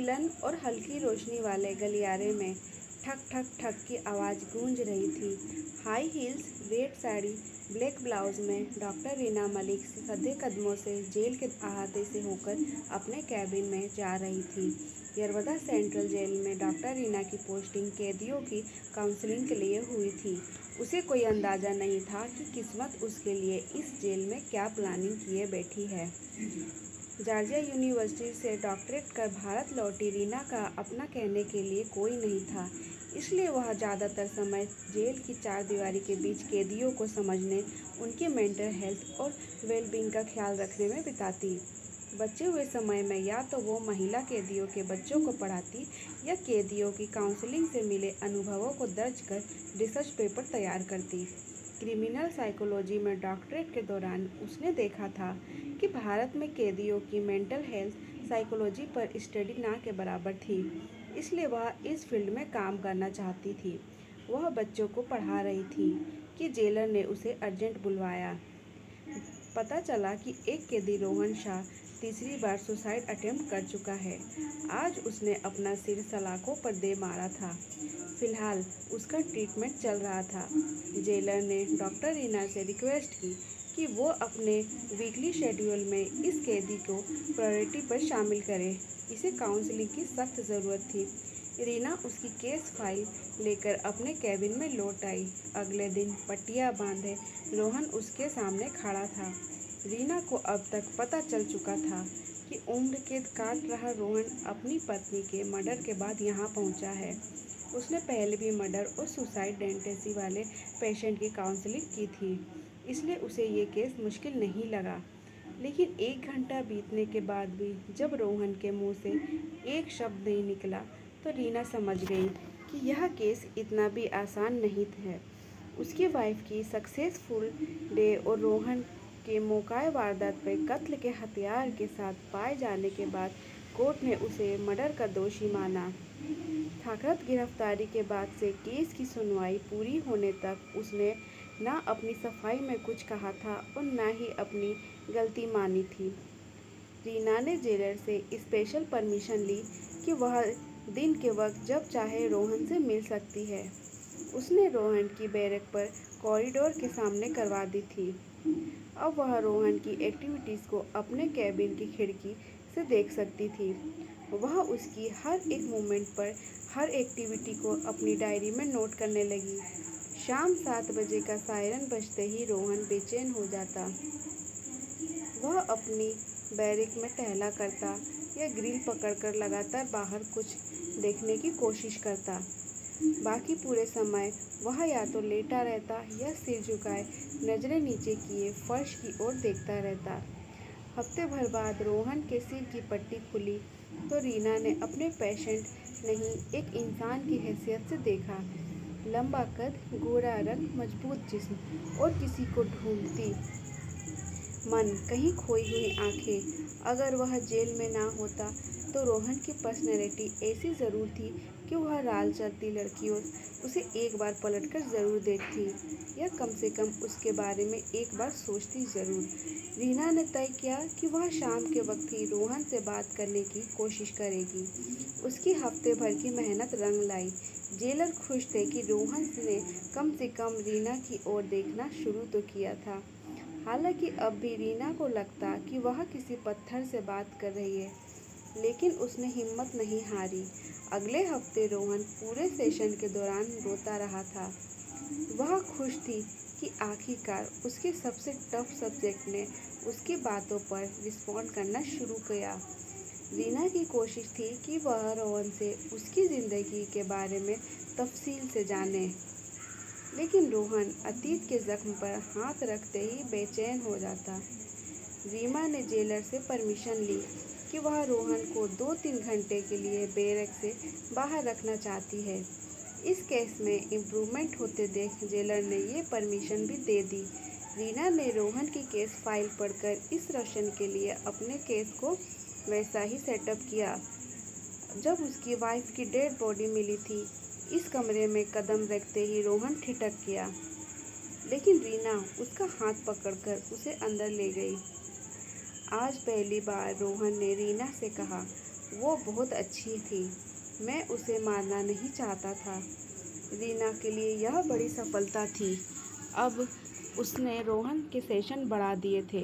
नीलन और हल्की रोशनी वाले गलियारे में ठक ठक ठक की आवाज़ गूंज रही थी। High heels, red sari, black blouse में डॉक्टर रीना मलिक सधे कदमों से जेल के अहाते से होकर अपने कैबिन में जा रही थी। यरवदा सेंट्रल जेल में डॉक्टर रीना की पोस्टिंग कैदियों की काउंसलिंग के लिए हुई थी। उसे कोई अंदाज़ा नहीं था कि किस्मत उसके लिए इस जेल में क्या प्लानिंग किए बैठी है। जॉर्जिया यूनिवर्सिटी से डॉक्टरेट कर भारत लौटी रीना का अपना कहने के लिए कोई नहीं था, इसलिए वह ज़्यादातर समय जेल की चारदीवारी के बीच कैदियों को समझने, उनके मेंटल हेल्थ और वेलबींग का ख्याल रखने में बिताती। बचे हुए समय में या तो वो महिला कैदियों के बच्चों को पढ़ाती या कैदियों की काउंसलिंग से मिले अनुभवों को दर्ज कर रिसर्च पेपर तैयार करती। क्रिमिनल साइकोलॉजी में डॉक्टरेट के दौरान उसने देखा था कि भारत में कैदियों की मेंटल हेल्थ साइकोलॉजी पर स्टडी ना के बराबर थी, इसलिए वह इस फील्ड में काम करना चाहती थी। वह बच्चों को पढ़ा रही थी कि जेलर ने उसे अर्जेंट बुलवाया। पता चला कि एक कैदी रोहन शाह तीसरी बार सुसाइड अटेम्प्ट कर चुका है। आज उसने अपना सिर सलाखों पर दे मारा था। फिलहाल उसका ट्रीटमेंट चल रहा था। जेलर ने डॉक्टर रीना से रिक्वेस्ट की कि वो अपने वीकली शेड्यूल में इस कैदी को प्रायोरिटी पर शामिल करे। इसे काउंसलिंग की सख्त ज़रूरत थी। रीना उसकी केस फाइल लेकर अपने कैबिन में लौट आई। अगले दिन पट्टियाँ बांधे रोहन उसके सामने खड़ा था। रीना को अब तक पता चल चुका था कि उम्र कैद काट रहा रोहन अपनी पत्नी के मर्डर के बाद यहाँ पहुँचा है। उसने पहले भी मर्डर और सुसाइड टेंडेंसी वाले पेशेंट की काउंसलिंग की थी, इसलिए उसे ये केस मुश्किल नहीं लगा। लेकिन 1 घंटा बीतने के बाद भी जब रोहन के मुंह से एक शब्द नहीं निकला, तो रीना समझ गई कि यह केस इतना भी आसान नहीं है। उसकी वाइफ की सक्सेसफुल डे और रोहन के मौका वारदात पर कत्ल के हथियार के साथ पाए जाने के बाद कोर्ट ने उसे मर्डर का दोषी माना। थाकरत गिरफ्तारी के बाद से केस की सुनवाई पूरी होने तक उसने ना अपनी सफाई में कुछ कहा था और ना ही अपनी गलती मानी थी। रीना ने जेलर से स्पेशल परमिशन ली कि वह दिन के वक्त जब चाहे रोहन से मिल सकती है। उसने रोहन की बैरक पर कॉरिडोर के सामने करवा दी थी। अब वह रोहन की एक्टिविटीज़ को अपने कैबिन की खिड़की से देख सकती थी। वह उसकी हर एक मोमेंट पर हर एक्टिविटी को अपनी डायरी में नोट करने लगी। शाम 7 बजे का सायरन बजते ही रोहन बेचैन हो जाता। वह अपनी बैरक में टहला करता या ग्रिल पकड़कर लगातार बाहर कुछ देखने की कोशिश करता। बाकी पूरे समय वह या तो लेटा रहता या सिर झुकाए नजरें नीचे किए फर्श की ओर देखता रहता। हफ्ते भर बाद रोहन के सिर की पट्टी खुली तो रीना ने अपने पेशेंट नहीं एक इंसान की हैसियत से देखा। लंबा कद, गोरा रंग, मजबूत जिस्म और किसी को ढूंढती मन, कहीं खोई हुई आंखें। अगर वह जेल में ना होता तो रोहन की पर्सनैलिटी ऐसी ज़रूर थी कि वह राल चलती लड़कियों उसे एक बार पलटकर ज़रूर देखती या कम से कम उसके बारे में एक बार सोचती ज़रूर। रीना ने तय किया कि वह शाम के वक्त ही रोहन से बात करने की कोशिश करेगी। उसकी हफ्ते भर की मेहनत रंग लाई। जेलर खुश थे कि रोहन ने कम से कम रीना की ओर देखना शुरू तो किया था। हालांकि अब भी रीना को लगता कि वह किसी पत्थर से बात कर रही है, लेकिन उसने हिम्मत नहीं हारी। अगले हफ्ते रोहन पूरे सेशन के दौरान रोता रहा था। वह खुश थी कि आखिरकार उसके सबसे टफ सब्जेक्ट ने उसकी बातों पर रिस्पॉन्ड करना शुरू किया। रीना की कोशिश थी कि वह रोहन से उसकी ज़िंदगी के बारे में तफसील से जाने, लेकिन रोहन अतीत के जख्म पर हाथ रखते ही बेचैन हो जाता। रीमा ने जेलर से परमिशन ली कि वह रोहन को 2-3 घंटे के लिए बैरक से बाहर रखना चाहती है। इस केस में इम्प्रूवमेंट होते देख जेलर ने ये परमिशन भी दे दी। रीना ने रोहन की केस फाइल पढ़कर इस रोशन के लिए अपने केस को वैसा ही सेटअप किया जब उसकी वाइफ की डेड बॉडी मिली थी। इस कमरे में कदम रखते ही रोहन ठिठक गया, लेकिन रीना उसका हाथ पकड़कर उसे अंदर ले गई। आज पहली बार रोहन ने रीना से कहा, वो बहुत अच्छी थी। मैं उसे मारना नहीं चाहता था। रीना के लिए यह बड़ी सफलता थी। अब उसने रोहन के सेशन बढ़ा दिए थे।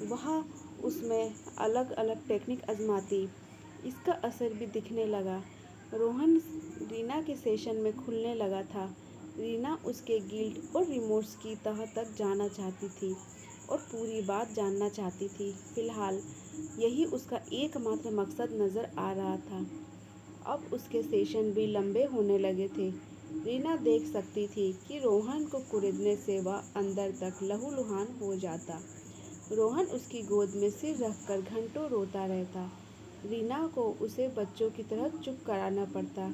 वह उसमें अलग अलग टेक्निक आजमाती। इसका असर भी दिखने लगा। रोहन रीना के सेशन में खुलने लगा था। रीना उसके गिल्ट और रिमोर्स की तह तक जाना चाहती थी और पूरी बात जानना चाहती थी। फिलहाल यही उसका एकमात्र मकसद नज़र आ रहा था। अब उसके सेशन भी लंबे होने लगे थे। रीना देख सकती थी कि रोहन को कुरेदने से वह अंदर तक लहूलुहान हो जाता। रोहन उसकी गोद में सिर रखकर घंटों रोता रहता। रीना को उसे बच्चों की तरह चुप कराना पड़ता।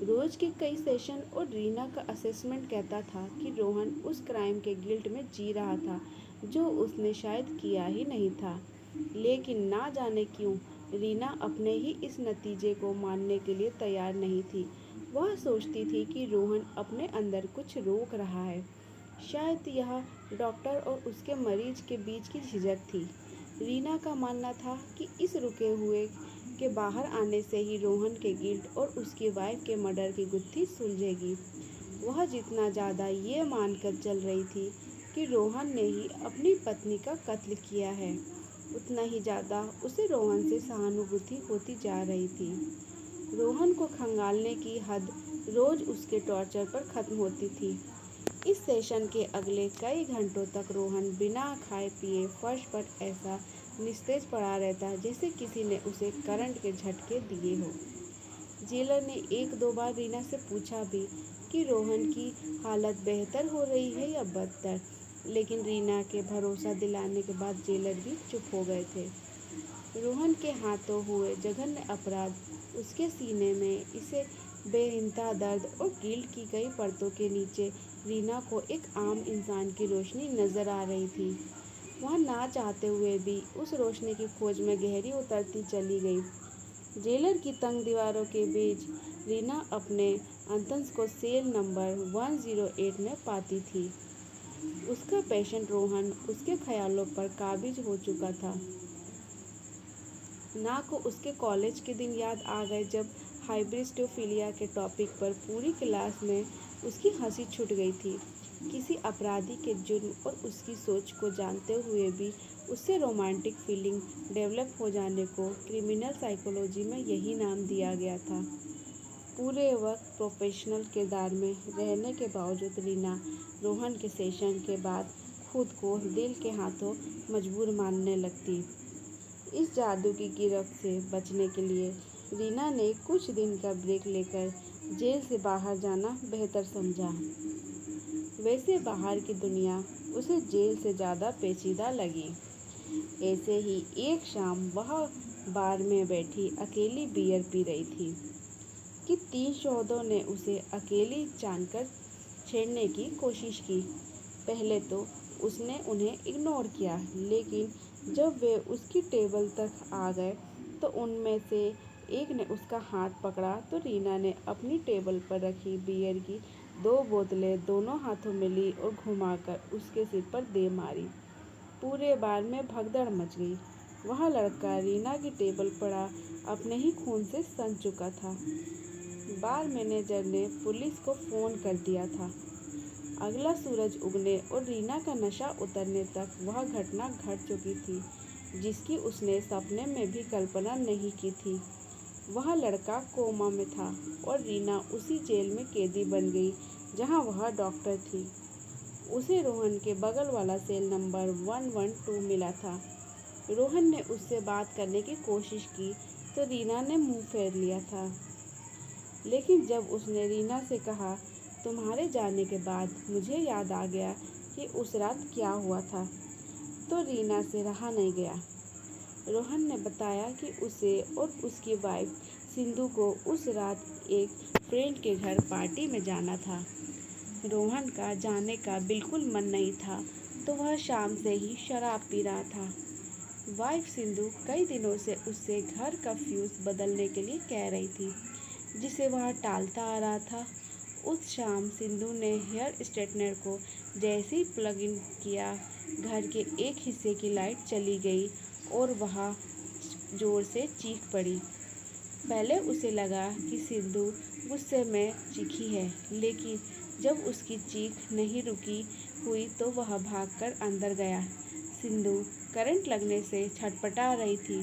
रोज के कई सेशन और रीना का असेसमेंट कहता था कि रोहन उस क्राइम के गिल्ट में जी रहा था जो उसने शायद किया ही नहीं था। लेकिन ना जाने क्यों रीना अपने ही इस नतीजे को मानने के लिए तैयार नहीं थी। वह सोचती थी कि रोहन अपने अंदर कुछ रोक रहा है। शायद यह डॉक्टर और उसके मरीज के बीच की झिझक थी। रीना का मानना था कि इस रुके हुए के बाहर आने से ही रोहन के गिल्ट और उसकी वाइफ के मर्डर की गुत्थी सुलझेगी। वह जितना ज़्यादा ये मानकर चल रही थी कि रोहन ने ही अपनी पत्नी का कत्ल किया है, उतना ही ज़्यादा उसे रोहन से सहानुभूति होती जा रही थी। रोहन को खंगालने की हद रोज उसके टॉर्चर पर खत्म होती थी। इस सेशन के अगले कई घंटों तक रोहन बिना खाए पिए फर्श पर ऐसा निस्तेज पड़ा रहता जैसे किसी ने उसे करंट के झटके दिए हो। जेलर ने एक दो बार रीना से पूछा भी कि रोहन की हालत बेहतर हो रही है या बदतर, लेकिन रीना के भरोसा दिलाने के बाद जेलर भी चुप हो गए थे। रोहन के हाथों हुए जघन्य अपराध उसके सीने में इसे बेइंतहा दर्द और गिल्ट की कई परतों के नीचे रीना को एक आम इंसान की रोशनी नजर आ रही थी। वह ना चाहते हुए भी उस रोशनी की खोज में गहरी उतरती चली गई। जेलर की तंग दीवारों के बीच रीना अपने अंतस को सेल नंबर 108 में पाती थी। उसका पेशेंट रोहन उसके ख्यालों पर काबिज हो चुका था। ना को उसके कॉलेज के दिन याद आ गए जब हाइब्रिस्टोफिलिया के टॉपिक पर पूरी क्लास में उसकी हंसी छूट गई थी। किसी अपराधी के जुर्म और उसकी सोच को जानते हुए भी उससे रोमांटिक फीलिंग डेवलप हो जाने को क्रिमिनल साइकोलॉजी में यही नाम दिया गया था। पूरे वक्त प्रोफेशनल किरदार में रहने के बावजूद रीना रोहन के सेशन के बाद खुद को दिल के हाथों मजबूर मानने लगती। इस जादू की गिरफ्त से बचने के लिए रीना ने कुछ दिन का ब्रेक लेकर जेल से बाहर जाना बेहतर समझा। वैसे बाहर की दुनिया उसे जेल से ज़्यादा पेचीदा लगी। ऐसे ही एक शाम वह बार में बैठी अकेली बियर पी रही थी कि 3 शोधों ने उसे अकेली जानकर छेड़ने की कोशिश की। पहले तो उसने उन्हें इग्नोर किया, लेकिन जब वे उसकी टेबल तक आ गए तो उनमें से एक ने उसका हाथ पकड़ा तो रीना ने अपनी टेबल पर रखी बियर की 2 बोतलें दोनों हाथों में ली और घुमाकर उसके सिर पर दे मारी। पूरे बार में भगदड़ मच गई। वह लड़का रीना की टेबल पड़ा अपने ही खून से सन चुका था। बार मैनेजर ने पुलिस को फ़ोन कर दिया था। अगला सूरज उगने और रीना का नशा उतरने तक वह घटना घट चुकी थी जिसकी उसने सपने में भी कल्पना नहीं की थी। वह लड़का कोमा में था और रीना उसी जेल में कैदी बन गई जहां वह डॉक्टर थी। उसे रोहन के बगल वाला सेल नंबर 112 मिला था। रोहन ने उससे बात करने की कोशिश की तो रीना ने मुंह फेर लिया था। लेकिन जब उसने रीना से कहा, तुम्हारे जाने के बाद मुझे याद आ गया कि उस रात क्या हुआ था, तो रीना से रहा नहीं गया। रोहन ने बताया कि उसे और उसकी वाइफ सिंधु को उस रात एक फ्रेंड के घर पार्टी में जाना था। रोहन का जाने का बिल्कुल मन नहीं था तो वह शाम से ही शराब पी रहा था। वाइफ सिंधु कई दिनों से उससे घर का फ्यूज़ बदलने के लिए कह रही थी, जिसे वह टालता आ रहा था। उस शाम सिंधु ने हेयर स्ट्रेटनर को जैसे ही प्लग इन किया, घर के एक हिस्से की लाइट चली गई और वह जोर से चीख पड़ी। पहले उसे लगा कि सिंधु गुस्से में चीखी है, लेकिन जब उसकी चीख नहीं रुकी हुई तो वह भागकर अंदर गया। सिंधु करंट लगने से छटपटा रही थी।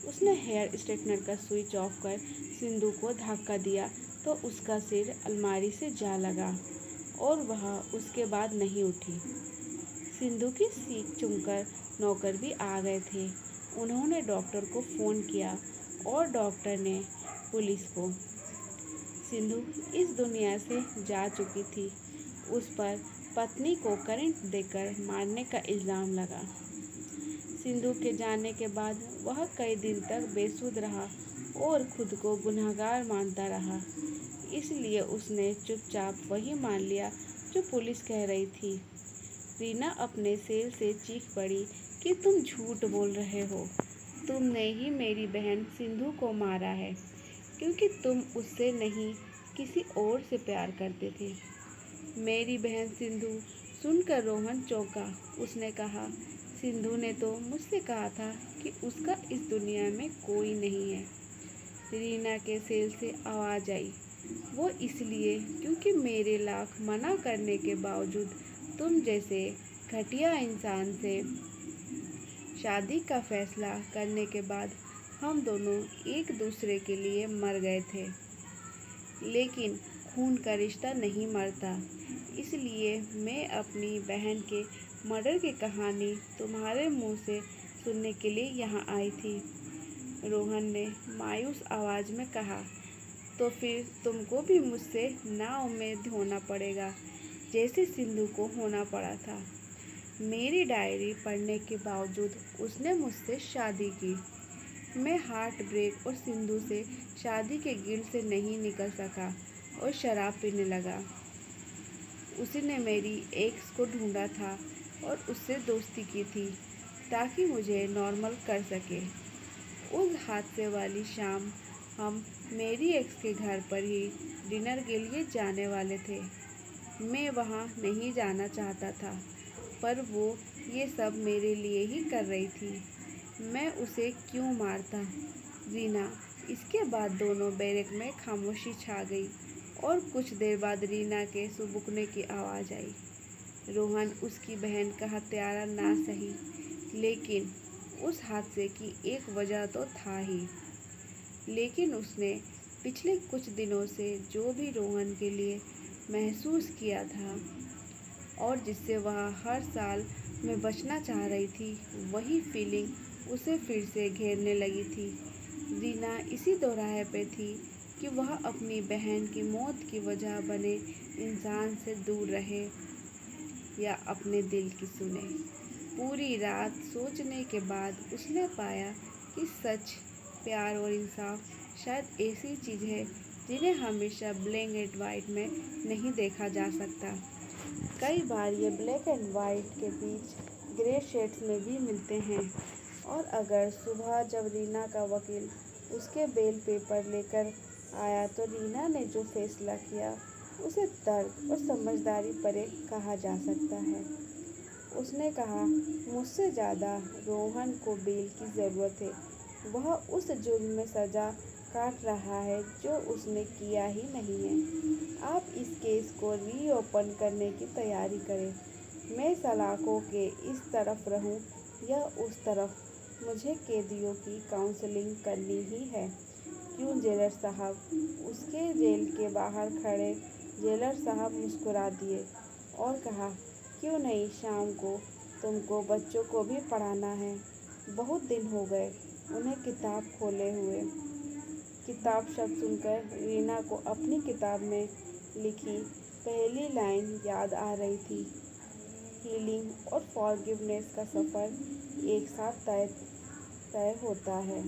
उसने हेयर स्ट्रेटनर का स्विच ऑफ कर सिंधु को धक्का दिया तो उसका सिर अलमारी से जा लगा और वह उसके बाद नहीं उठी। सिंधु की सीख सुनकर नौकर भी आ गए थे। उन्होंने डॉक्टर को फ़ोन किया और डॉक्टर ने पुलिस को। सिंधु इस दुनिया से जा चुकी थी। उस पर पत्नी को करंट देकर मारने का इल्ज़ाम लगा। सिंधु के जाने के बाद वह कई दिन तक बेसुध रहा और खुद को गुनहगार मानता रहा। इसलिए उसने चुपचाप वही मान लिया जो पुलिस कह रही थी। रीना अपने सेल से चीख पड़ी कि तुम झूठ बोल रहे हो। तुमने ही मेरी बहन सिंधु को मारा है, क्योंकि तुम उससे नहीं किसी और से प्यार करते थे। मेरी बहन सिंधु सुनकर रोहन चौंका। उसने कहा, सिंधु ने तो मुझसे कहा था कि उसका इस दुनिया में कोई नहीं है। रीना के सेल से आवाज़ आई, वो इसलिए क्योंकि मेरे लाख मना करने के बावजूद तुम जैसे घटिया इंसान से शादी का फैसला करने के बाद हम दोनों एक दूसरे के लिए मर गए थे। लेकिन खून का रिश्ता नहीं मरता, इसलिए मैं अपनी बहन के मर्डर की कहानी तुम्हारे मुंह से सुनने के लिए यहाँ आई थी। रोहन ने मायूस आवाज़ में कहा, तो फिर तुमको भी मुझसे नाउम्मीद होना पड़ेगा, जैसे सिंधु को होना पड़ा था। मेरी डायरी पढ़ने के बावजूद उसने मुझसे शादी की। मैं हार्ट ब्रेक और सिंधु से शादी के गिल्ट से नहीं निकल सका और शराब पीने लगा। उसने मेरी एक्स को ढूंढा था और उससे दोस्ती की थी ताकि मुझे नॉर्मल कर सके। उस हादसे वाली शाम हम मेरी एक्स के घर पर ही डिनर के लिए जाने वाले थे। मैं वहाँ नहीं जाना चाहता था, पर वो ये सब मेरे लिए ही कर रही थी। मैं उसे क्यों मारता? रीना। इसके बाद दोनों बैरक में खामोशी छा गई और कुछ देर बाद रीना के सुबुकने की आवाज़ आई। रोहन उसकी बहन का हत्यारा ना सही, लेकिन उस हादसे की एक वजह तो था ही। लेकिन उसने पिछले कुछ दिनों से जो भी रोहन के लिए महसूस किया था और जिससे वह हर साल में बचना चाह रही थी, वही फीलिंग उसे फिर से घेरने लगी थी। रीना इसी दोराहे पे थी कि वह अपनी बहन की मौत की वजह बने इंसान से दूर रहे या अपने दिल की सुने। पूरी रात सोचने के बाद उसने पाया कि सच, प्यार और इंसाफ शायद ऐसी चीज़ है जिन्हें हमेशा ब्लैक एंड वाइट में नहीं देखा जा सकता। कई बार ये ब्लैक एंड वाइट के बीच ग्रे शेड्स में भी मिलते हैं। और अगर सुबह जब रीना का वकील उसके बेल पेपर लेकर आया तो रीना ने जो फैसला किया उसे तर्क और समझदारी परे कहा जा सकता है। उसने कहा, मुझसे ज़्यादा रोहन को बेल की ज़रूरत है। वह उस जुर्म में सज़ा काट रहा है जो उसने किया ही नहीं है। आप इस केस को रीओपन करने की तैयारी करें। मैं सलाखों के इस तरफ रहूं या उस तरफ, मुझे कैदियों की काउंसलिंग करनी ही है। क्यों जेलर साहब? उसके जेल के बाहर खड़े जेलर साहब मुस्कुरा दिए और कहा, क्यों नहीं, शाम को तुमको बच्चों को भी पढ़ाना है। बहुत दिन हो गए उन्हें किताब खोले हुए। किताब शब्द सुनकर रीना को अपनी किताब में लिखी पहली लाइन याद आ रही थी। हीलिंग और फॉरगिवनेस का सफ़र एक साथ तय होता है।